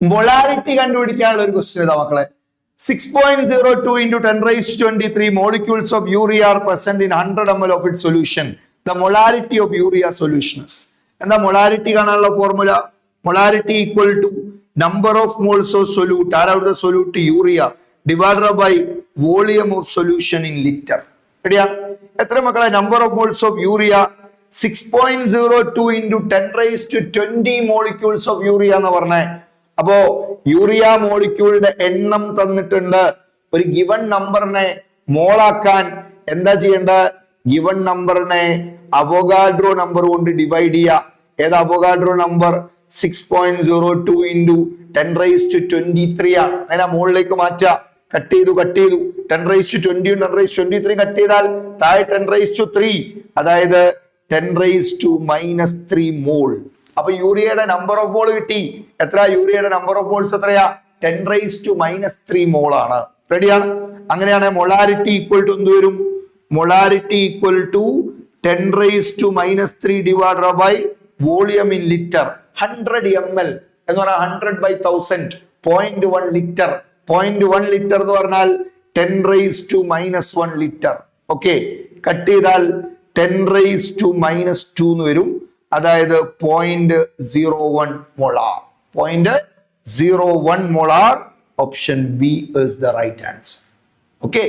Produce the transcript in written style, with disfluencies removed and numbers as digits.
Molarity കണ്ടുപിടിക്കാനുള്ള ഒരു question ഇതാ മക്കളെ. 6.02 into 10 raised to 23 molecules of urea are present in 100 ml of its solution. The molarity of urea solution is. എന്താ molarity കാണാനുള്ള formula? Molarity equal to number of moles of solute, ആരവിടുത്തെ solute urea, divided by volume of solution in litre. റെഡിയാ? എത്ര മക്കളെ? Number of moles of urea 6.02 into 10 raised to 20 molecules of urea എന്ന് പറഞ്ഞേ. അപ്പോ urea മോളിക്യൂളിന്റെ എണ്ണം തന്നിട്ടുണ്ട്. ഒരു ഗിവൺ നമ്പറിനെ മോളാക്കാൻ എന്താ ചെയ്യേണ്ട? ഗിവൺ നമ്പറിനെ അവോഗാഡ്രോ നമ്പർ കൊണ്ട് ഡിവൈഡ് ചെയ്യുക. ഏതാ Avogadro number? 6.02 into 10 raised to 23 ആ. അങ്ങനെ മുകളിലേക്ക് മാറ്റുക. കട്ട് ചെയ്തു 10 raised to 20 10 raised to 23 cut ചെയ്താൽ താഴെ 10 raised to 3, അതായത് 10 raised to -3 മോൾ. അപ്പൊ യൂറിയയുടെ നമ്പർ ഓഫ് മോൾ കിട്ടി. എത്ര? യൂറിയയുടെ നമ്പർ ഓഫ് മോൾസ് എത്രയാ? 10 raised to -3 മോൾ ആണ്. റെഡിയാണ്? അങ്ങനെയാണ് മൊളാരിറ്റി ഈക്വൽ ടു എന്ത് വരും? Molarity equal to 10 raised to -3 divided by volume in litre. 100 ml എന്ന് പറഞ്ഞാൽ 100/1000, 0.1 ലിറ്റർ. 0.1 ലിറ്റർ എന്ന് പറഞ്ഞാൽ 10 raised to -1 litre. Okay, cut ചെയ്താൽ 10 raised to -2 എന്ന് വരും. അതായത് 0.01 molar. 0.01 molar. Option B is the right answer. Okay.